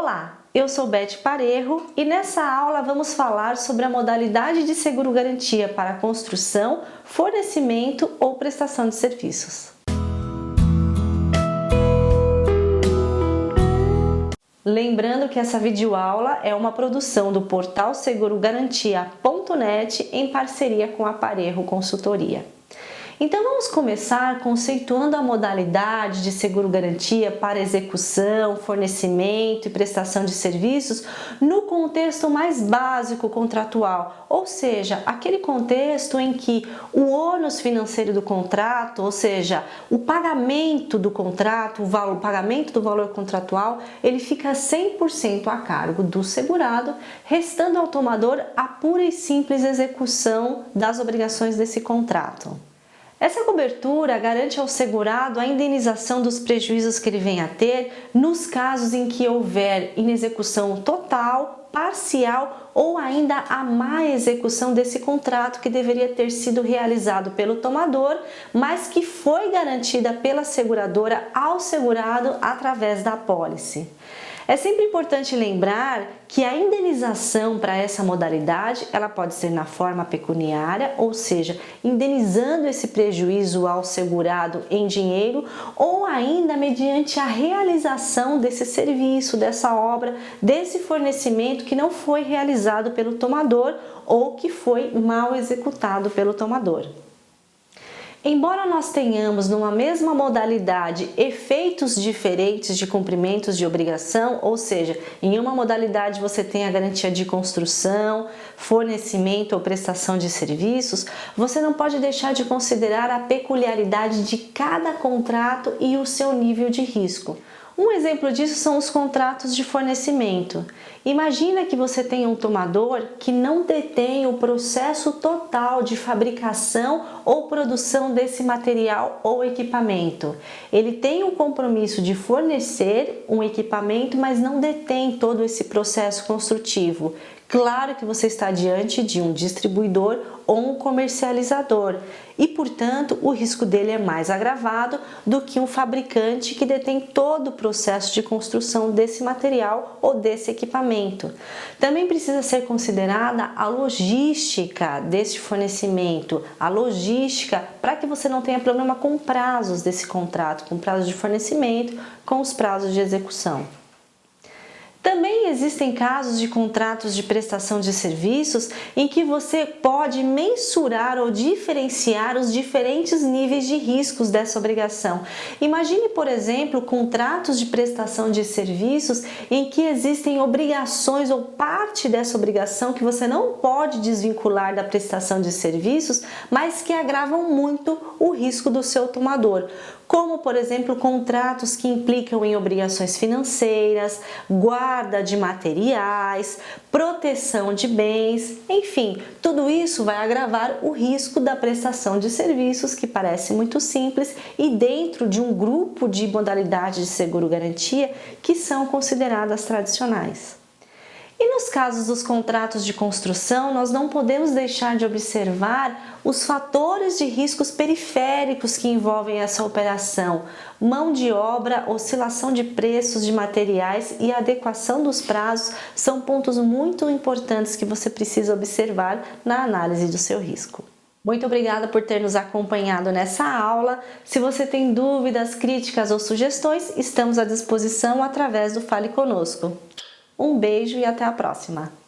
Olá, eu sou Beth Parejo e nessa aula vamos falar sobre a modalidade de seguro-garantia para construção, fornecimento ou prestação de serviços. Lembrando que essa videoaula é uma produção do portal segurogarantia.net em parceria com a Parejo Consultoria. Então vamos começar conceituando a modalidade de seguro-garantia para execução, fornecimento e prestação de serviços no contexto mais básico contratual, ou seja, aquele contexto em que o ônus financeiro do contrato, ou seja, o pagamento do contrato, o pagamento do valor contratual, ele fica 100% a cargo do segurado, restando ao tomador a pura e simples execução das obrigações desse contrato. Essa cobertura garante ao segurado a indenização dos prejuízos que ele venha a ter nos casos em que houver inexecução total, parcial ou ainda a má execução desse contrato que deveria ter sido realizado pelo tomador, mas que foi garantida pela seguradora ao segurado através da apólice. É sempre importante lembrar que a indenização para essa modalidade, ela pode ser na forma pecuniária, ou seja, indenizando esse prejuízo ao segurado em dinheiro, ou ainda mediante a realização desse serviço, dessa obra, desse fornecimento que não foi realizado pelo tomador ou que foi mal executado pelo tomador. Embora nós tenhamos numa mesma modalidade efeitos diferentes de cumprimentos de obrigação, ou seja, em uma modalidade você tem a garantia de construção, fornecimento ou prestação de serviços, você não pode deixar de considerar a peculiaridade de cada contrato e o seu nível de risco. Um exemplo disso são os contratos de fornecimento. Imagina que você tem um tomador que não detém o processo total de fabricação ou produção desse material ou equipamento. Ele tem o compromisso de fornecer um equipamento, mas não detém todo esse processo construtivo. Claro que você está diante de um distribuidor ou um comercializador e, portanto, o risco dele é mais agravado do que um fabricante que detém todo o processo de construção desse material ou desse equipamento. Também precisa ser considerada a logística deste fornecimento, a logística para que você não tenha problema com prazos desse contrato, com prazos de fornecimento, com os prazos de execução. Também existem casos de contratos de prestação de serviços em que você pode mensurar ou diferenciar os diferentes níveis de riscos dessa obrigação. Imagine, por exemplo, contratos de prestação de serviços em que existem obrigações ou parte dessa obrigação que você não pode desvincular da prestação de serviços, mas que agravam muito o risco do seu tomador. Como, por exemplo, contratos que implicam em obrigações financeiras, guarda de materiais, proteção de bens, enfim, tudo isso vai agravar o risco da prestação de serviços, que parece muito simples, e dentro de um grupo de modalidades de seguro-garantia que são consideradas tradicionais. E nos casos dos contratos de construção, nós não podemos deixar de observar os fatores de riscos periféricos que envolvem essa operação: mão de obra, oscilação de preços de materiais e adequação dos prazos são pontos muito importantes que você precisa observar na análise do seu risco. Muito obrigada por ter nos acompanhado nessa aula. Se você tem dúvidas, críticas ou sugestões, estamos à disposição através do Fale Conosco. Um beijo e até a próxima!